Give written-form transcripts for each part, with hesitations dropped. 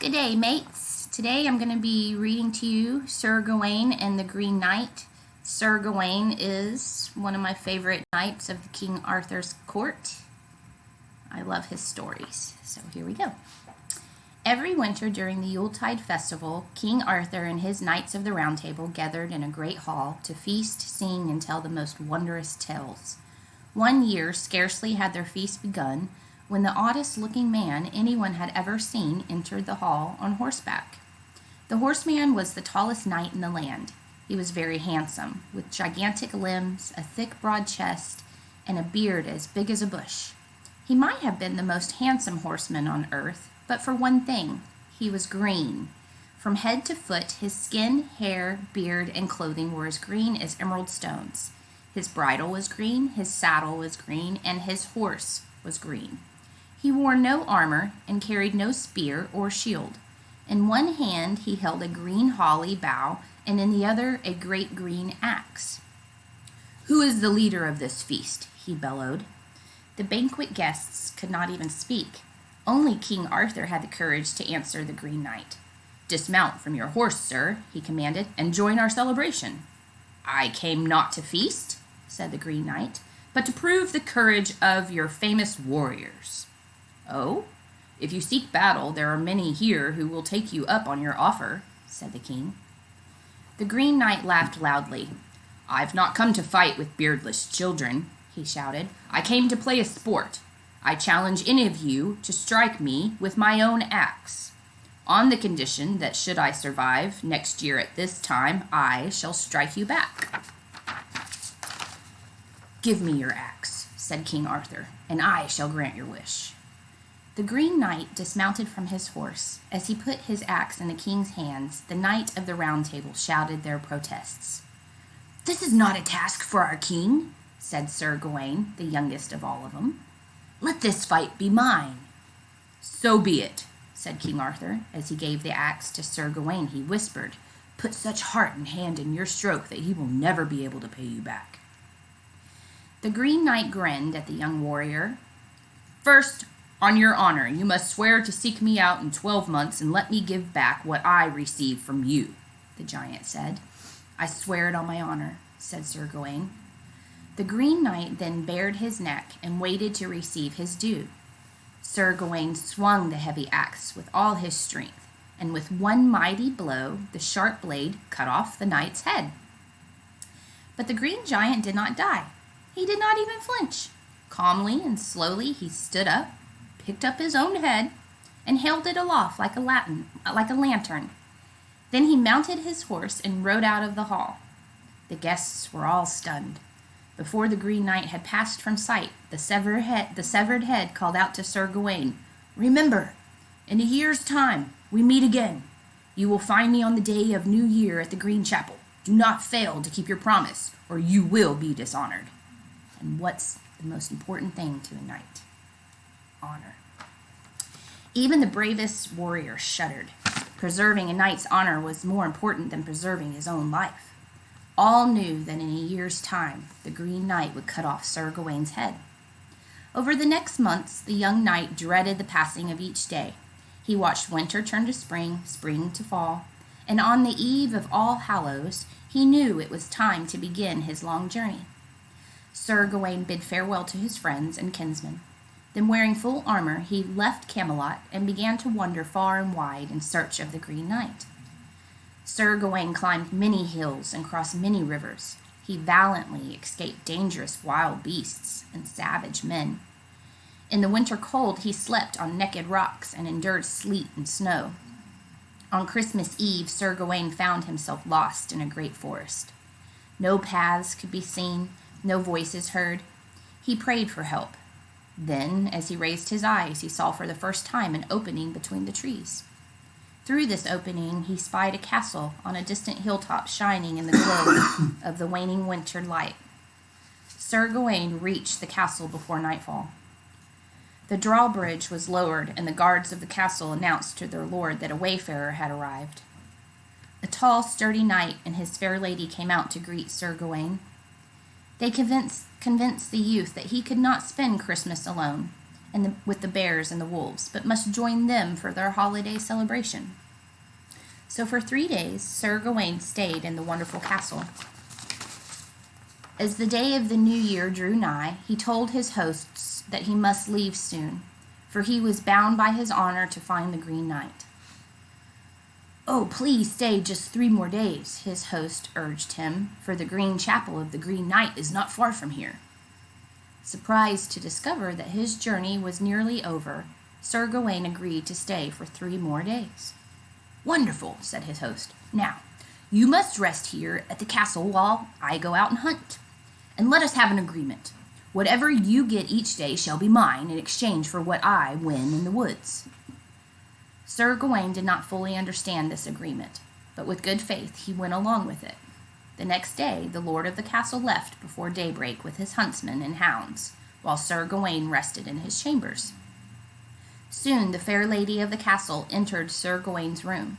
Good day, mates. Today I'm going to be reading to you Sir Gawain and the Green Knight. Sir Gawain is one of my favorite knights of King Arthur's court. I love his stories. So here we go. Every winter during the Yuletide festival, King Arthur and his Knights of the Round Table gathered in a great hall to feast, sing, and tell the most wondrous tales. One year scarcely had their feast begun when the oddest-looking man anyone had ever seen entered the hall on horseback. The horseman was the tallest knight in the land. He was very handsome, with gigantic limbs, a thick, broad chest, and a beard as big as a bush. He might have been the most handsome horseman on earth, but for one thing, he was green. From head to foot, his skin, hair, beard, and clothing were as green as emerald stones. His bridle was green, his saddle was green, and his horse was green. He wore no armor and carried no spear or shield. In one hand he held a green holly bough, and in the other a great green axe. "Who is the leader of this feast?" he bellowed. The banquet guests could not even speak. Only King Arthur had the courage to answer the Green Knight. "Dismount from your horse, sir," he commanded, "and join our celebration." "I came not to feast," said the Green Knight, "but to prove the courage of your famous warriors." "Oh, if you seek battle, there are many here who will take you up on your offer," said the king. The Green Knight laughed loudly. "I've not come to fight with beardless children," he shouted. "I came to play a sport. I challenge any of you to strike me with my own axe, on the condition that should I survive next year at this time, I shall strike you back." "Give me your axe," said King Arthur, "and I shall grant your wish." The Green Knight dismounted from his horse. As he put his axe in the king's hands, the Knight of the Round Table shouted their protests. "This is not a task for our king," said Sir Gawain, the youngest of all of them. "Let this fight be mine." "So be it," said King Arthur. As he gave the axe to Sir Gawain, he whispered, "Put such heart and hand in your stroke that he will never be able to pay you back." The Green Knight grinned at the young warrior. "First, on your honor, you must swear to seek me out in 12 months and let me give back what I receive from you," the giant said. "I swear it on my honor," said Sir Gawain. The Green Knight then bared his neck and waited to receive his due. Sir Gawain swung the heavy axe with all his strength, and with one mighty blow, the sharp blade cut off the knight's head. But the Green Giant did not die. He did not even flinch. Calmly and slowly he stood up, picked up his own head, and held it aloft like a lantern. Then he mounted his horse and rode out of the hall. The guests were all stunned. Before the Green Knight had passed from sight, the severed head called out to Sir Gawain, "Remember, in a year's time we meet again. You will find me on the day of New Year at the Green Chapel. Do not fail to keep your promise, or you will be dishonored." And what's the most important thing to a knight? Honor. Even the bravest warrior shuddered. Preserving a knight's honor was more important than preserving his own life. All knew that in a year's time, the Green Knight would cut off Sir Gawain's head. Over the next months, the young knight dreaded the passing of each day. He watched winter turn to spring, spring to fall, and on the eve of All Hallows, he knew it was time to begin his long journey. Sir Gawain bid farewell to his friends and kinsmen. Then, wearing full armor, he left Camelot and began to wander far and wide in search of the Green Knight. Sir Gawain climbed many hills and crossed many rivers. He valiantly escaped dangerous wild beasts and savage men. In the winter cold, he slept on naked rocks and endured sleet and snow. On Christmas Eve, Sir Gawain found himself lost in a great forest. No paths could be seen, no voices heard. He prayed for help. Then, as he raised his eyes, he saw for the first time an opening between the trees. Through this opening, he spied a castle on a distant hilltop shining in the glow of the waning winter light. Sir Gawain reached the castle before nightfall. The drawbridge was lowered, and the guards of the castle announced to their lord that a wayfarer had arrived. A tall, sturdy knight and his fair lady came out to greet Sir Gawain. They convinced the youth that he could not spend Christmas alone, and with the bears and the wolves, but must join them for their holiday celebration. So for 3 days, Sir Gawain stayed in the wonderful castle. As the day of the new year drew nigh, he told his hosts that he must leave soon, for he was bound by his honor to find the Green Knight. "Oh, please stay just 3 more days," his host urged him, "for the Green Chapel of the Green Knight is not far from here." Surprised to discover that his journey was nearly over, Sir Gawain agreed to stay for 3 more days. "Wonderful," said his host. "Now, you must rest here at the castle while I go out and hunt. And let us have an agreement. Whatever you get each day shall be mine in exchange for what I win in the woods." Sir Gawain did not fully understand this agreement, but with good faith he went along with it. The next day the lord of the castle left before daybreak with his huntsmen and hounds, while Sir Gawain rested in his chambers. Soon the fair lady of the castle entered Sir Gawain's room.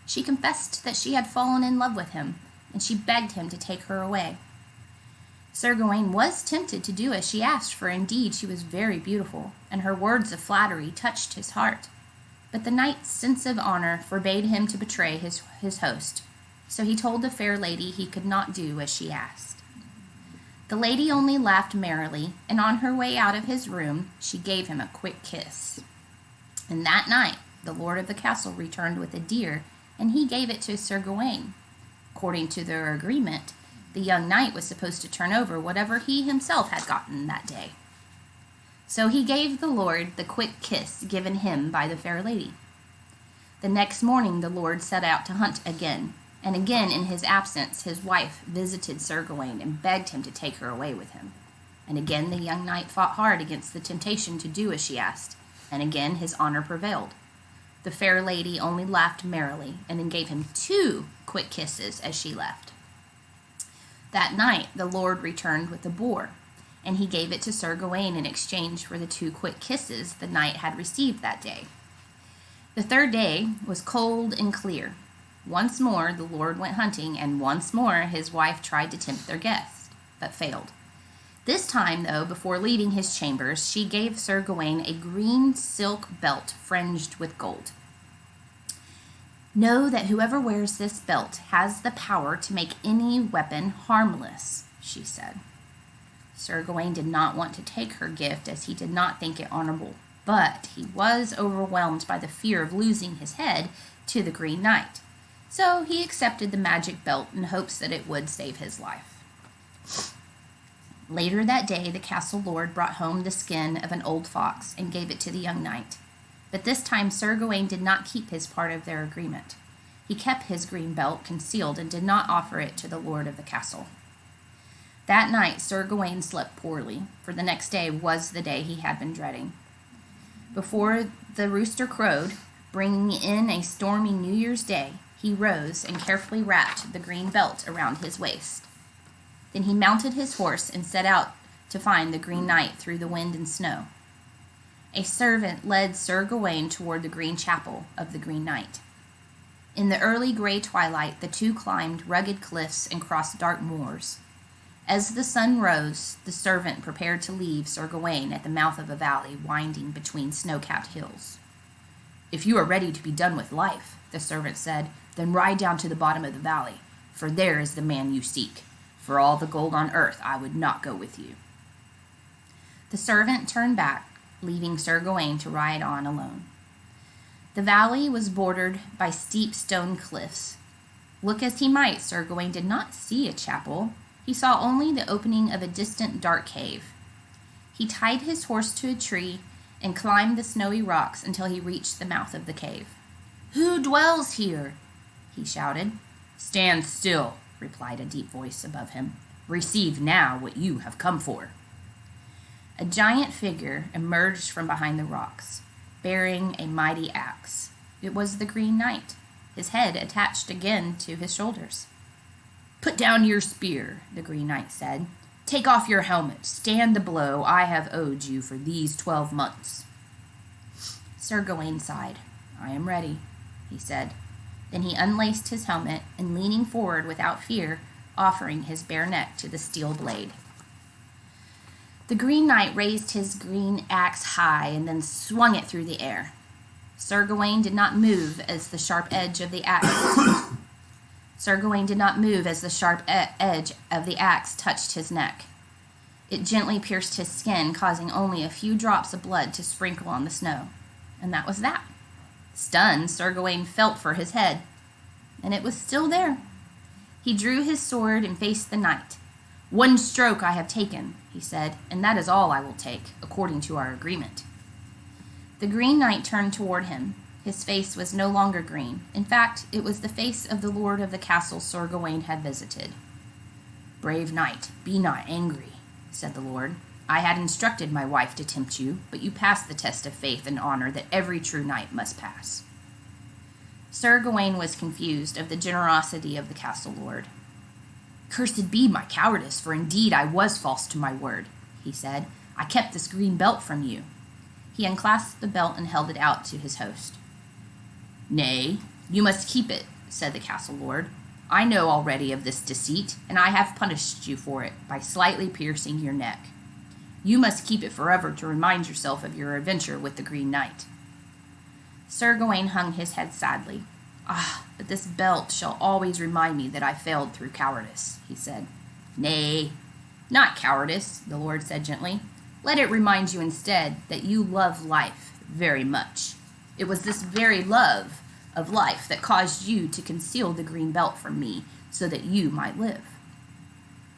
She confessed that she had fallen in love with him, and she begged him to take her away. Sir Gawain was tempted to do as she asked, for indeed she was very beautiful, and her words of flattery touched his heart. But the knight's sense of honor forbade him to betray his host, so he told the fair lady he could not do as she asked. The lady only laughed merrily, and on her way out of his room she gave him a quick kiss. And that night the lord of the castle returned with a deer, and he gave it to Sir Gawain. According to their agreement, the young knight was supposed to turn over whatever he himself had gotten that day. So he gave the lord the quick kiss given him by the fair lady. The next morning the lord set out to hunt again, and again in his absence his wife visited Sir Gawain and begged him to take her away with him. And again the young knight fought hard against the temptation to do as she asked, and again his honor prevailed. The fair lady only laughed merrily, and then gave him 2 quick kisses as she left. That night the lord returned with a boar, and he gave it to Sir Gawain in exchange for the 2 quick kisses the knight had received that day. The 3rd day was cold and clear. Once more the lord went hunting, and once more his wife tried to tempt their guest, but failed. This time, though, before leaving his chambers, she gave Sir Gawain a green silk belt fringed with gold. "Know that whoever wears this belt has the power to make any weapon harmless," she said. Sir Gawain did not want to take her gift, as he did not think it honorable, but he was overwhelmed by the fear of losing his head to the Green Knight. So he accepted the magic belt in hopes that it would save his life. Later that day, the castle lord brought home the skin of an old fox and gave it to the young knight. But this time Sir Gawain did not keep his part of their agreement. He kept his green belt concealed and did not offer it to the lord of the castle. That night Sir Gawain slept poorly, for the next day was the day he had been dreading. Before the rooster crowed, bringing in a stormy New Year's Day, he rose and carefully wrapped the green belt around his waist. Then he mounted his horse and set out to find the Green Knight through the wind and snow. A servant led Sir Gawain toward the Green Chapel of the Green Knight. In the early gray twilight, the two climbed rugged cliffs and crossed dark moors. As the sun rose, the servant prepared to leave Sir Gawain at the mouth of a valley winding between snow-capped hills. "If you are ready to be done with life," the servant said, "then ride down to the bottom of the valley, for there is the man you seek. For all the gold on earth, I would not go with you." The servant turned back, leaving Sir Gawain to ride on alone. The valley was bordered by steep stone cliffs. Look as he might, Sir Gawain did not see a chapel. He saw only the opening of a distant dark cave. He tied his horse to a tree and climbed the snowy rocks until he reached the mouth of the cave. "Who dwells here?" he shouted. "Stand still," replied a deep voice above him. "Receive now what you have come for." A giant figure emerged from behind the rocks, bearing a mighty axe. It was the Green Knight, his head attached again to his shoulders. "Put down your spear," the Green Knight said. "Take off your helmet. Stand the blow I have owed you for these 12 months. Sir Gawain sighed. "I am ready," he said. Then he unlaced his helmet and, leaning forward without fear, offering his bare neck to the steel blade. The Green Knight raised his green axe high and then swung it through the air. Sir Gawain did not move as the sharp edge of the axe. Sir Gawain did not move as the sharp edge of the axe touched his neck. It gently pierced his skin, causing only a few drops of blood to sprinkle on the snow. And that was that. Stunned, Sir Gawain felt for his head, and it was still there. He drew his sword and faced the knight. "One stroke I have taken," he said, "and that is all I will take, according to our agreement." The Green Knight turned toward him. His face was no longer green. In fact, it was the face of the lord of the castle Sir Gawain had visited. "Brave knight, be not angry," said the lord. "I had instructed my wife to tempt you, but you passed the test of faith and honor that every true knight must pass." Sir Gawain was confused of the generosity of the castle lord. "Cursed be my cowardice, for indeed I was false to my word," he said. "I kept this green belt from you." He unclasped the belt and held it out to his host. "Nay, you must keep it," said the castle lord. "I know already of this deceit, and I have punished you for it by slightly piercing your neck. You must keep it forever to remind yourself of your adventure with the Green Knight." Sir Gawain hung his head sadly. "Ah, but this belt shall always remind me that I failed through cowardice," he said. "Nay, not cowardice," the lord said gently. "Let it remind you instead that you love life very much. It was this very love of life that caused you to conceal the green belt from me so that you might live."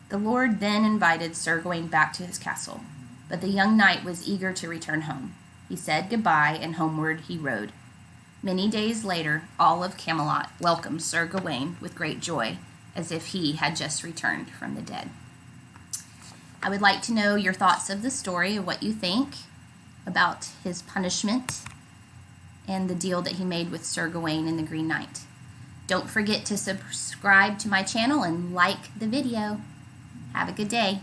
The lord then invited Sir Gawain back to his castle, but the young knight was eager to return home. He said goodbye, and homeward he rode. Many days later, all of Camelot welcomed Sir Gawain with great joy, as if he had just returned from the dead. I would like to know your thoughts of the story, of what you think about his punishment and the deal that he made with Sir Gawain and the Green Knight. Don't forget to subscribe to my channel and like the video. Have a good day.